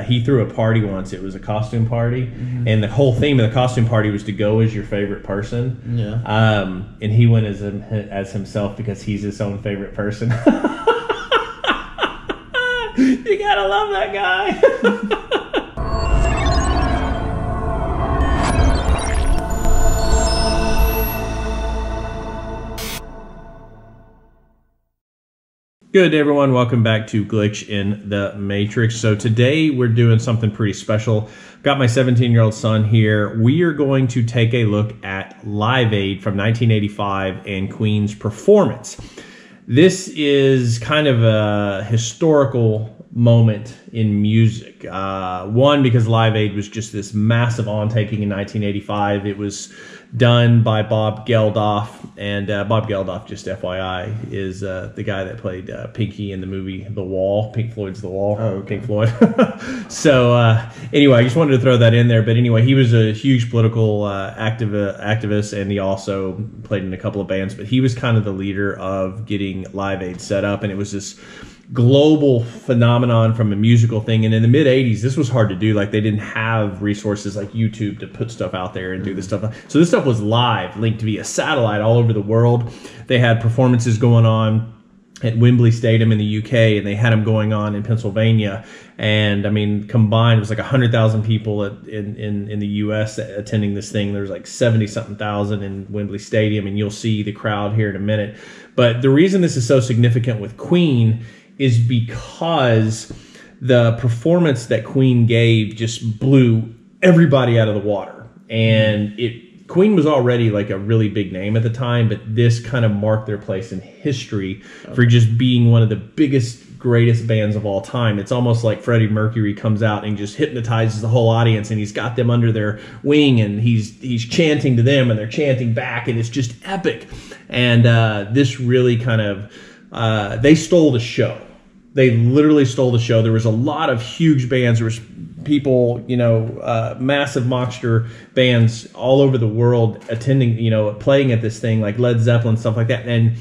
He threw a party once. It was a costume party, and the whole theme of the costume party was to go as your favorite person. Yeah. And he went as himself because he's his own favorite person. You gotta love that guy. Good day, everyone. Welcome back to Glitch in the Matrix. So today we're doing something pretty special. Got my 17-year-old son here. We are going to take a look at Live Aid from 1985 and Queen's performance. This is kind of a historical moment in music. One, because Live Aid was just this massive on-taking in 1985. It was done by Bob Geldof, and Bob Geldof, just FYI, is the guy that played Pinky in the movie The Wall, Pink Floyd's The Wall. Oh, okay. Pink Floyd. So anyway, I just wanted to throw that in there. But anyway, he was a huge political activist, and he also played in a couple of bands. But he was kind of the leader of getting Live Aid set up, and it was this global phenomenon from a musical thing. And in the mid 80s, this was hard to do. Like, they didn't have resources like YouTube to put stuff out there and do this stuff. So this stuff was live, linked via satellite all over the world. They had performances going on at Wembley Stadium in the UK, and they had them going on in Pennsylvania. And I mean, combined, it was like 100,000 people in the US attending this thing. There's like 70-something thousand in Wembley Stadium, and you'll see the crowd here in a minute. But the reason this is so significant with Queen is because the performance that Queen gave just blew everybody out of the water. And Queen was already like a really big name at the time, but this kind of marked their place in history for just being one of the biggest, greatest bands of all time. It's almost like Freddie Mercury comes out and just hypnotizes the whole audience, and he's got them under their wing, and he's chanting to them, and they're chanting back, and it's just epic. And this really kind of, they stole the show. They literally stole the show. There was a lot of huge bands. There was people, massive monster bands all over the world attending, playing at this thing, like Led Zeppelin, stuff like that. And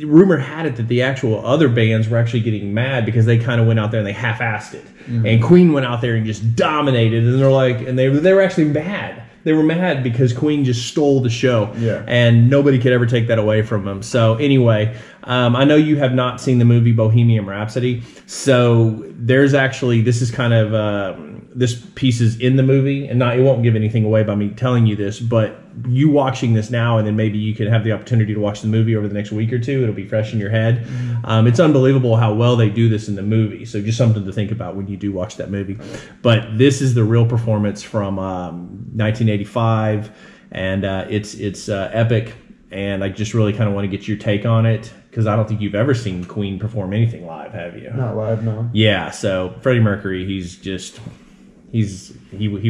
rumor had it that the actual other bands were actually getting mad because they kind of went out there and they half-assed it. And Queen went out there and just dominated. And they're like, and they were actually mad. They were mad because Queen just stole the show. Yeah. And nobody could ever take that away from them. So anyway, I know you have not seen the movie Bohemian Rhapsody. So there's actually, this is kind of, this piece is in the movie, and it won't give anything away by me telling you this, but you watching this now, and then maybe you could have the opportunity to watch the movie over the next week or two. It'll be fresh in your head. It's unbelievable how well they do this in the movie. So just something to think about when you do watch that movie. But this is the real performance from 1985, and it's epic. And I just really kind of want to get your take on it, because I don't think you've ever seen Queen perform anything live, have you? Not live, no. Yeah, so Freddie Mercury, he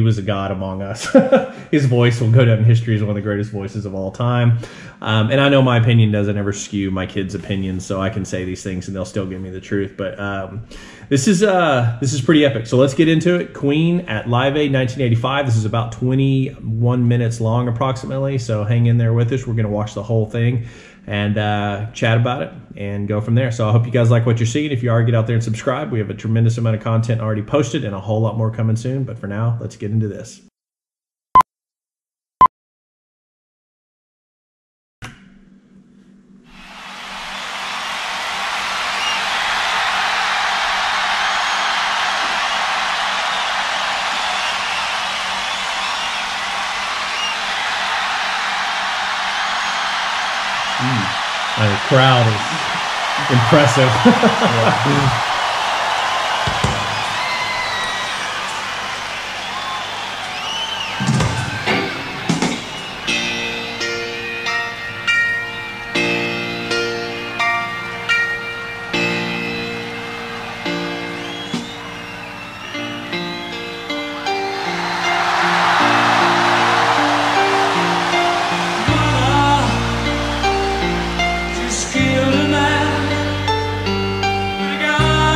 was a god among us. His voice will go down in history as one of the greatest voices of all time. And I know my opinion doesn't ever skew my kids' opinions, so I can say these things and they'll still give me the truth. But this is pretty epic. So let's get into it. Queen at Live Aid 1985. This is about 21 minutes long approximately. So hang in there with us. We're going to watch the whole thing and chat about it and go from there. So I hope you guys like what you're seeing. If you are, get out there and subscribe. We have a tremendous amount of content already posted and a whole lot more coming soon. But for now, let's get into this. The crowd is impressive. Just killed a man. I got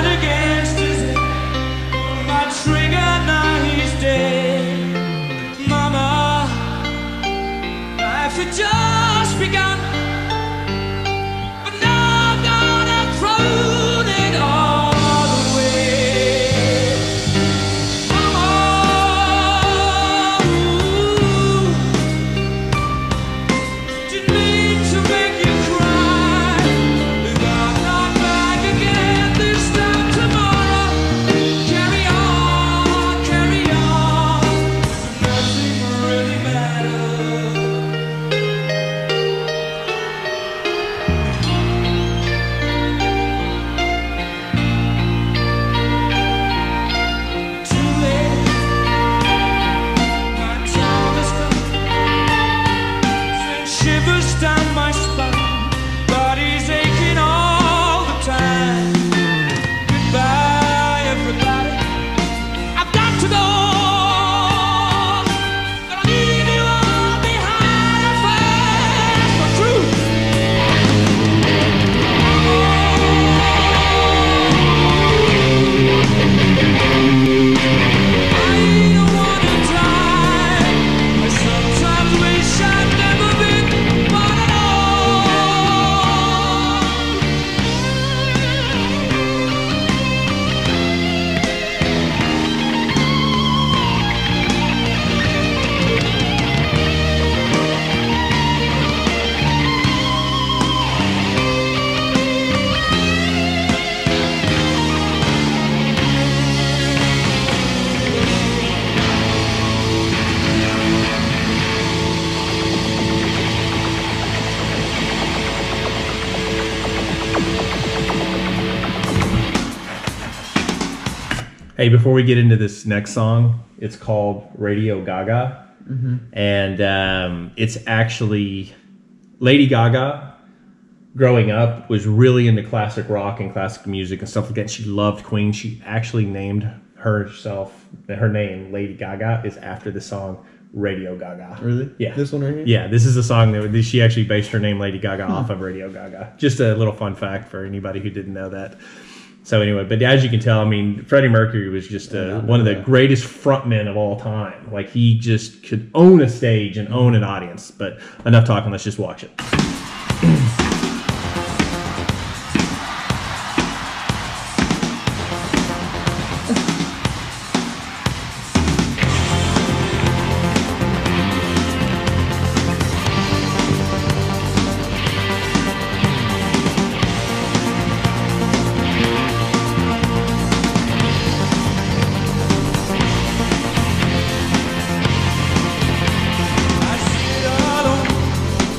Hey, before we get into this next song, it's called Radio Gaga. And it's actually Lady Gaga growing up was really into classic rock and classic music and stuff like that. She loved Queen. She actually named her name Lady Gaga is after the song Radio Gaga. Really? Yeah. This one right here? Yeah, this is a song that she actually based her name Lady Gaga off of Radio Gaga. Just a little fun fact for anybody who didn't know that. So anyway, but as you can tell, I mean, Freddie Mercury was just one of the greatest frontmen of all time. Like, he just could own a stage and own an audience. But enough talking, let's just watch it.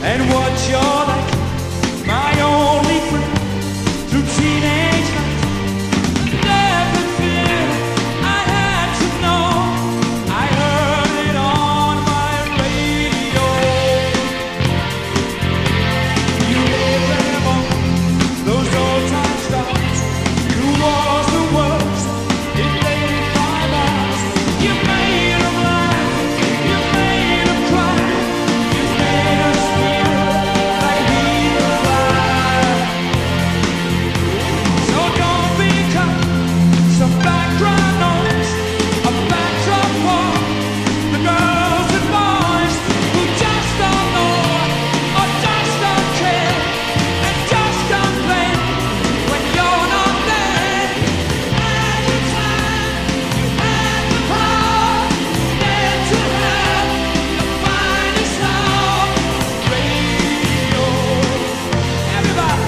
And watch your life, my only friend, through teenage life. Never fear, I had to know. I heard it on my radio. You remember those old time stars who was the worst in 85 hours. You made them laugh, you made them cry, you made us feel like we were alive. So don't become some background noise, a backdrop for the girls and boys who just don't know or just don't care and just complain when you're not there. At the time, you had the power, then to have the finest sound, radio. Everybody,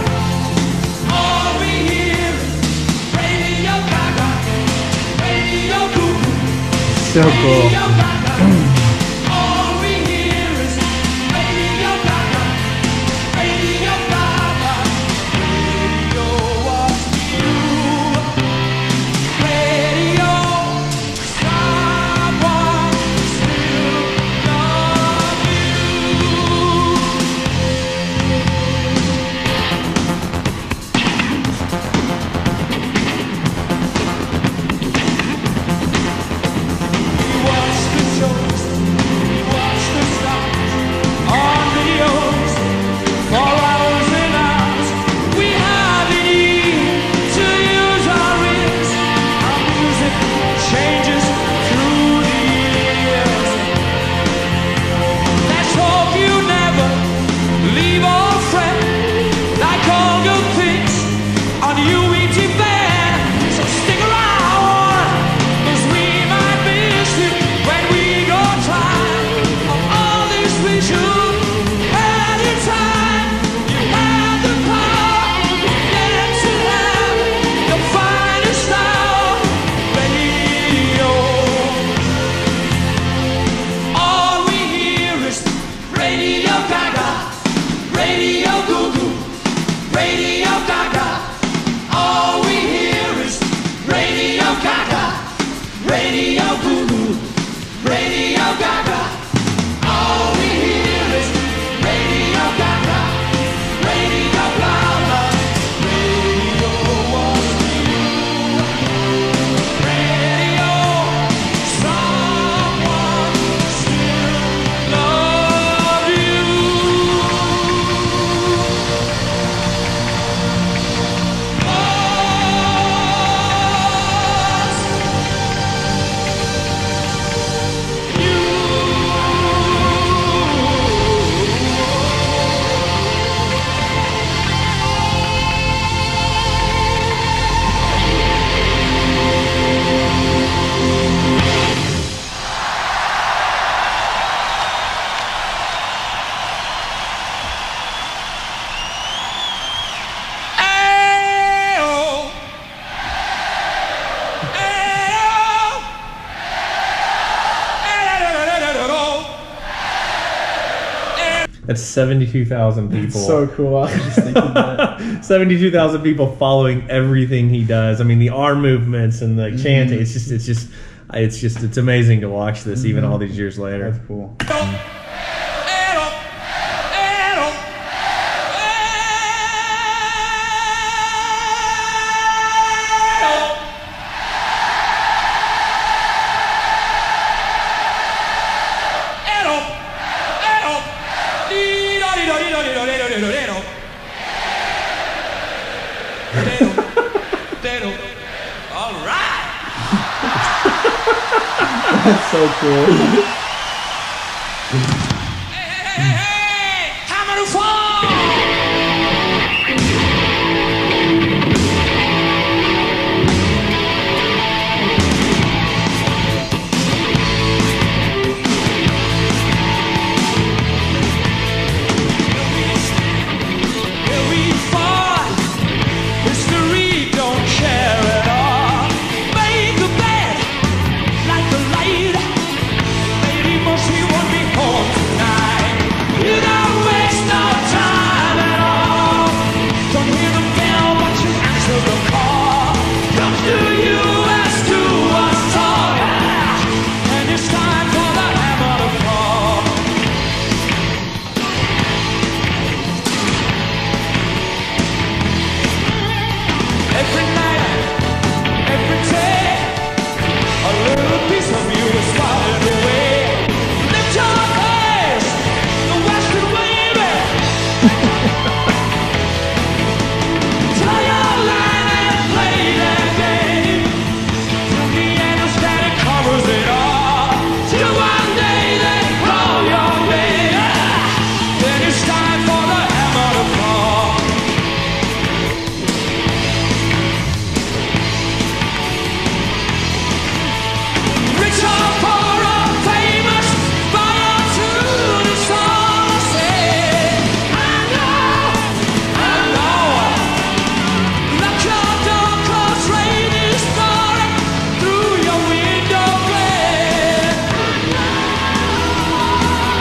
all we hear is Radio Gaga, Radio Goo, So cool. Radio Gaga. All we hear is Radio Gaga, Radio Gaga. Radio was you. Radio, someone still love you. We watched the shows That's 72,000 people. So cool. I was just thinking that. 72,000 people following everything he does. I mean, the arm movements and the chanting. It's amazing to watch this even all these years later. That's cool. All right. That's so cool. Hey, hammer to fall. Here we fought. History don't care at all. Make a bed like the light. Lady Mercy won't be home tonight. You don't waste no time at all. Don't hear the bell, but you answer the call. Come to U.S. to us all. And it's time for the hammer to fall. Every night, every day, a little piece of you is falling away. Lift your eyes, the western wavy. Tie your line and play that game. Till the end of static covers it all. Till one day they call your name. Then it's time for the hammer to fall. Rich or poor or famous, fire to the soul. Say, I know. Lock your door, 'cause rain is pouring through your window pane.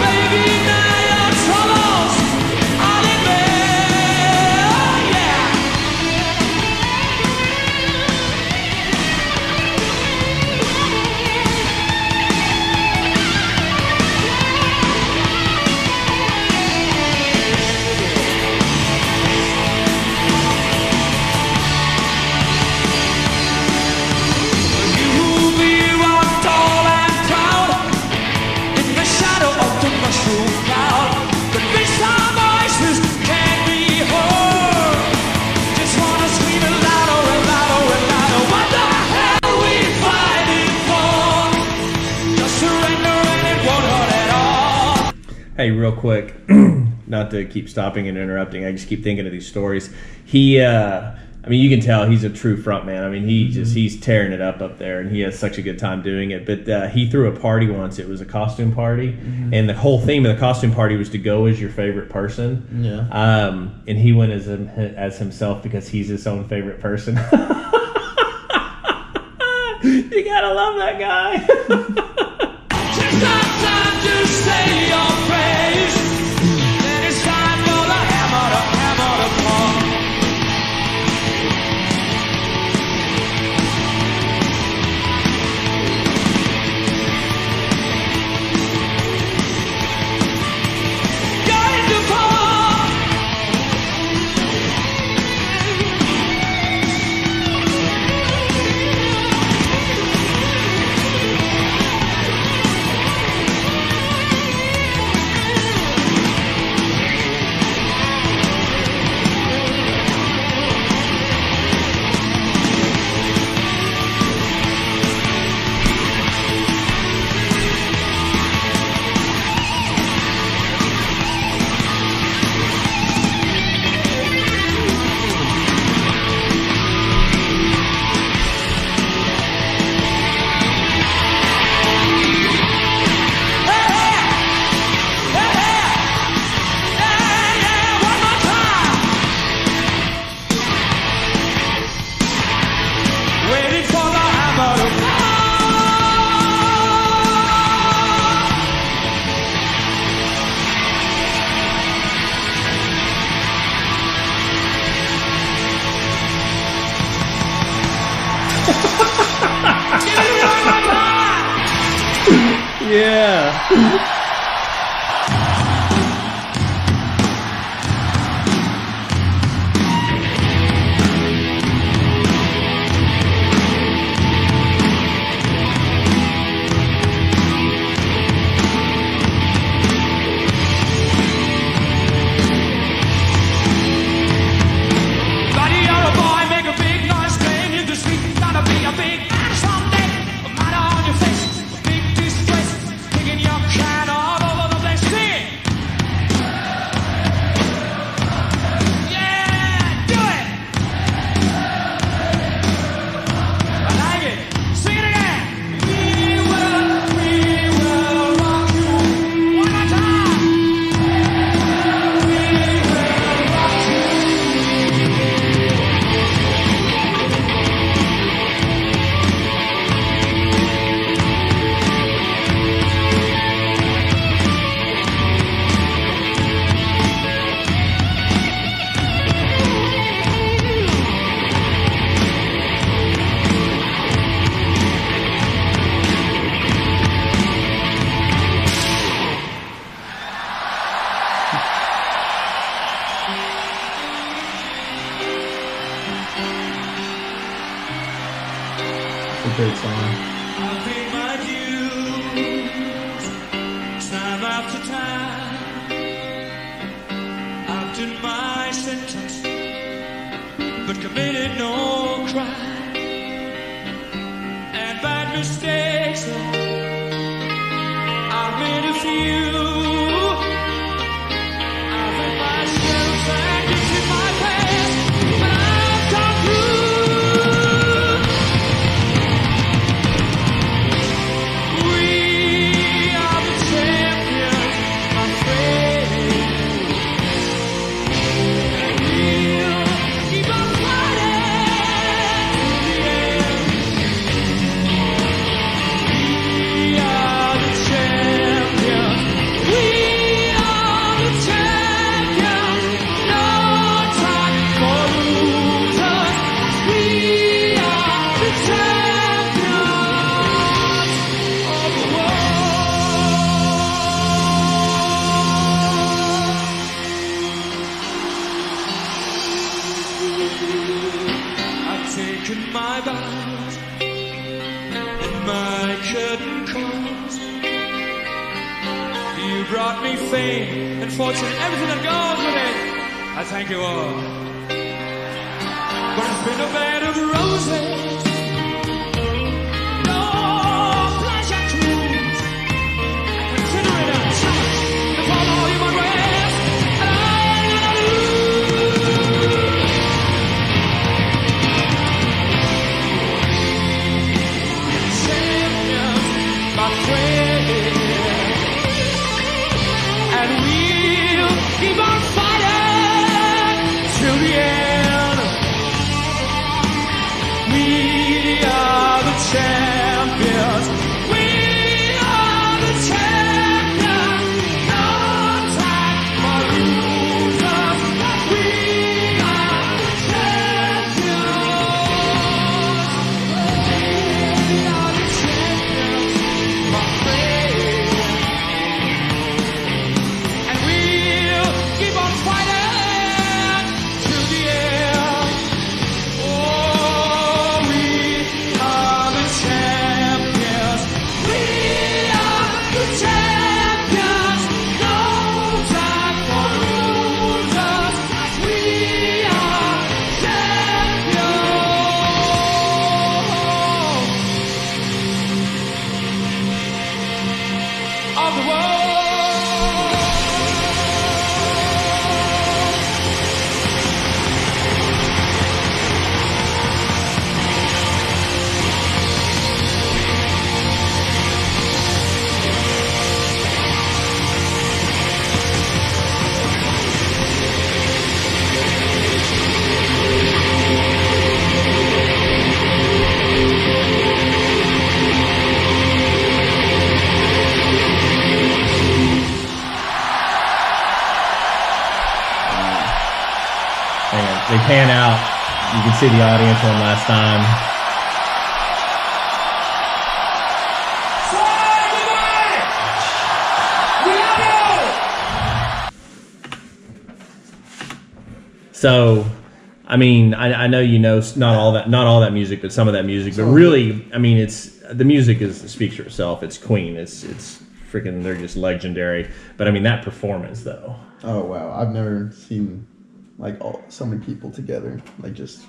Baby, now your troubles are in vain. Yeah. You be one tall and proud in the shadow of the mushroom cloud. But this time voices can't be heard. Just wanna scream it louder and louder and louder. What the hell are we fighting for? Just surrender and it won't hurt at all. Hey, real quick, not to keep stopping and interrupting, I just keep thinking of these stories. I mean, you can tell he's a true front man. I mean, he's tearing it up there, and he has such a good time doing it. But he threw a party once. It was a costume party, and the whole theme of the costume party was to go as your favorite person. Yeah. And he went as himself because he's his own favorite person. You gotta love that guy. It's not time to say your praise. Then it's time for the hammer to fall. Going to fall. Yeah. Buddy, you're a boy, make a big noise playing in the street. Gotta be a big man someday. A smile on your face, a big distress, kicking your can all over the place. Sing it. Yeah, do it. I like it. Sing it again. We will rock you. One more time. It's a great song. I've paid my dues, time after time. I've done my sentence, but committed no crime. And bad mistakes, I've made a few. I've hit myself and it's in my past, but I've come through. We are the champions, my friend. We'll keep on fighting to the end. We are the champions. We are the champions. No time for losers. We are the champions of the world. I've taken my bows and my curtain calls. You brought me fame and fortune, everything that goes with it. I thank you all. But it's been a bed of roses. No pleasure cruise. I consider it a challenge to follow human race. And I ain't gonna lose. Champions, my friend. And we'll keep on fighting till the end. We are the champions. We are the champions. No time for losers. We are the champions. We are the champions, my friend. And we'll keep on fighting till the end. Oh, we are the champions. We are the champions. No time for losers. We are champions of the world. They pan out. You can see the audience one last time. Say goodbye! So, I mean, I know you know not all that music, but some of that music. But really, I mean, the music speaks for itself. It's Queen. It's freaking. They're just legendary. But I mean, that performance though. Oh wow, I've never seen like so many people together. Like just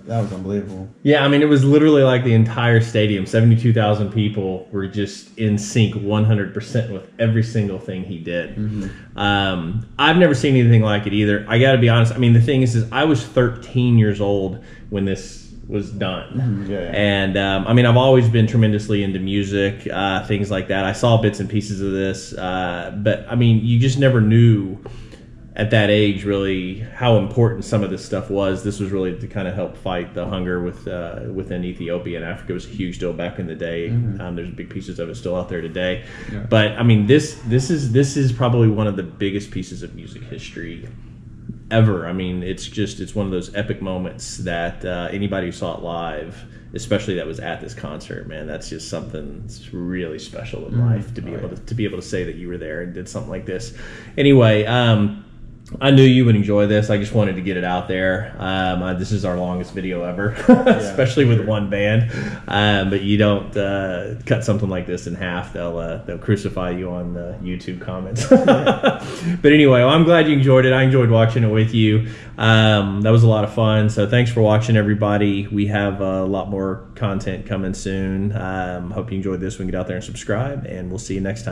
that was unbelievable. Yeah, I mean, it was literally like the entire stadium, 72,000 people were just in sync 100% with every single thing he did. Mm-hmm. I've never seen anything like it either. I got to be honest. I mean, the thing is I was 13 years old when this was done. Mm-hmm. Yeah. And I mean, I've always been tremendously into music, things like that. I saw bits and pieces of this, but I mean, you just never knew at that age really how important some of this stuff was. This was really to kind of help fight the hunger within Ethiopia and Africa. It was a huge deal back in the day. Mm-hmm. There's big pieces of it still out there today. Yeah. But I mean, this is probably one of the biggest pieces of music history ever. I mean, it's one of those epic moments that anybody who saw it live, especially that was at this concert, man, that's just something that's really special in life to be able to say that you were there and did something like this. Anyway, I knew you would enjoy this. I just wanted to get it out there. This is our longest video ever, especially with one band. But you don't cut something like this in half; they'll crucify you on the YouTube comments. But anyway, well, I'm glad you enjoyed it. I enjoyed watching it with you. That was a lot of fun. So thanks for watching, everybody. We have a lot more content coming soon. Hope you enjoyed this one. Get out there and subscribe, and we'll see you next time.